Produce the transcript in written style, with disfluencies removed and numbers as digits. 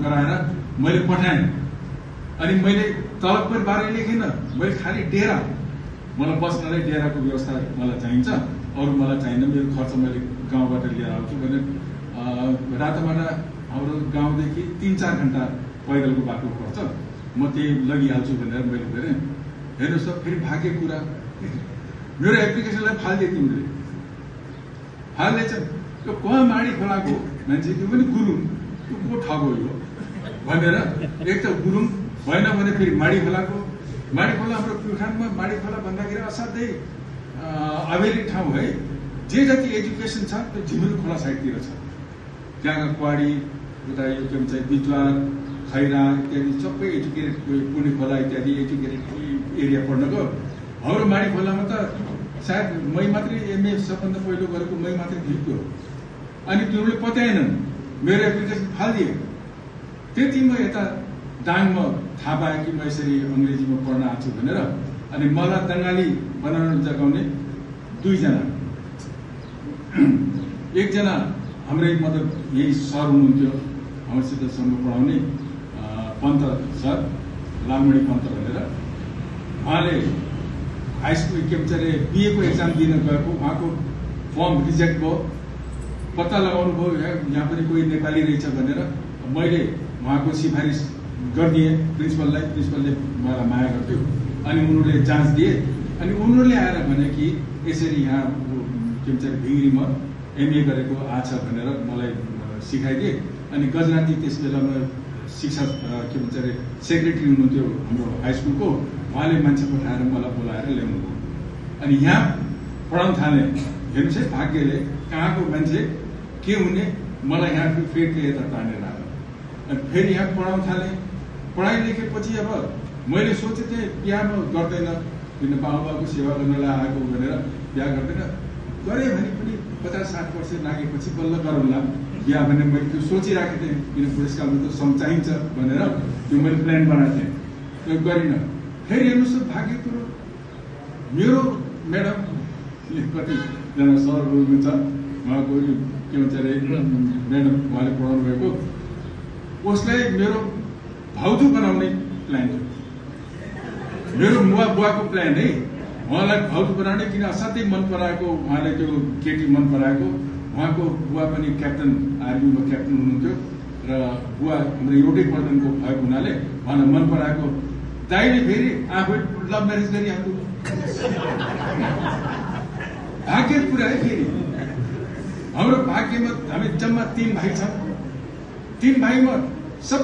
गराएर मैले पठाएँ। अनि मैले तलब पनि बारे लेखेन, मैले खालि डेरा, मलाई बस्नलाई डेराको व्यवस्था मलाई चाहिन्छ, अरू मलाई चाहिएन, मेरो खर्च मैले गाउँबाट लिएर आउँछु भने रातोमाटा हाम्रो गाउँदेखि 3-4 घण्टा पैदलको बाटो पर्छ, म त्यही लगिहाल्छु भनेर मैले भने। हेर्नुहोस् त, फेरि भाग्य कुरा, मेरो एप्लिकेसनलाई फालिदिए तिमीले, फालिदिएछ। त्यो कहाँ माडी खोलाको मान्छे, त्यो पनि गुरुङ, त्यो को ठगो यो भनेर। एक त गुरुङ भएन भने फेरि माडी खोलाको, माडी खोला हाम्रो प्युठानमा माडी खोला भन्दाखेरि असाध्यै अबेरी ठाउँ है। जे जति एजुकेसन छ त्यो झिमिल खोला साइडतिर छ, त्यहाँका क्वाडी, उता यो के भन्छ बिजुवार, खैरा इत्यादि सबै एजुकेटेड, पुणे खोला इत्यादि एजुकेटेड एरिया पढ्नको। हाम्रो माडी खोलामा त सायद मै मात्रै एमए सबभन्दा पहिलो गरेको मै मात्रै थियो। अनि तिनीहरूले पत्याएनन्, मेरो एप्लिकेसन फालिदिए। त्यति म यता दाङमा थाहा पाएँ कि म यसरी अङ्ग्रेजीमा पढ्न आएको छु भनेर। अनि मलाई बङ्गाली बनाउन जगाउने 2 जना, एकजना हाम्रै मतलब यही सर हुनुहुन्थ्यो हामीसित सँग पढाउने पन्त सर, लालमणि पन्त भनेर। उहाँले हाई स्कुल के भन्छ अरे बिएको एक्जाम दिन गएको, उहाँको फर्म रिजेक्ट भयो, पत्ता लगाउनु भयो यहाँ पनि कोही नेपाली रहेछ भनेर। मैले उहाँको सिफारिस गरिदिएँ प्रिन्सिपललाई, प्रिन्सिपलले मलाई माया गर्थ्यो। अनि उनीहरूले जाँच दिए, अनि उनीहरूले आएर भने कि यसरी यहाँ के भन्छ भिङ्ग्रीमा एमए गरेको आछ भनेर मलाई सिकाइदिए। अनि गजराती त्यस बेलामा शिक्षक के भन्छ अरे सेक्रेटरी हुनुहुन्थ्यो हाम्रो हाई स्कुलको, उहाँले मान्छे पठाएर मलाई बोलाएर ल्याउनु भयो। अनि यहाँ पढाउन थालेँ। हेर्नुहोस् है, भाग्यले कहाँको मान्छे के हुने, मलाई यहाँ फेरि यता तानेर आयो। अनि फेरि यहाँ पढाउन थालेँ। पढाइ लेखेपछि अब मैले सोचेँ थिएँ बिहा म गर्दैन, किन बाबुबाको सेवा गर्नलाई आएको भनेर बिहा गर्दैन। गरेँ भने पनि 50-60 वर्ष लागेपछि बल्ल गरौँला बिहा भने मैले त्यो सोचिराखेको थिएँ, किन बुढेसकालमा त सम चाहिन्छ भनेर त्यो मैले प्लान बनाएको थिएँ, त्यो गरिनँ। फेरि हेर्नुहोस् त भाग्य कुरो, मेरो म्याडम कतिजना सर हुनुहुन्छ, उहाँको के भन्छ अरे म्याडम, उहाँले पढाउनु भएको, उसलाई मेरो भाउजू बनाउने प्लान थियो। मेरो बुवाको प्लान है, उहाँलाई भाउजू बनाउने, किन असाध्यै मन पराएको उहाँले त्यो केटी मन पराएको। उहाँको बुवा पनि क्याप्टन, आर्मीमा क्याप्टन हुनुहुन्थ्यो र बुवा हाम्रो एउटै पल्टनको भएको हुनाले उहाँलाई मन पराएको। दाइले फेरि आफै लभ म्यारेज गरिहाल्नु, भाग्य कुरा है। फेरि हाम्रो भाग्यमा हामी जम्मा 3 भाइ छौँ, 3 भाइमा सब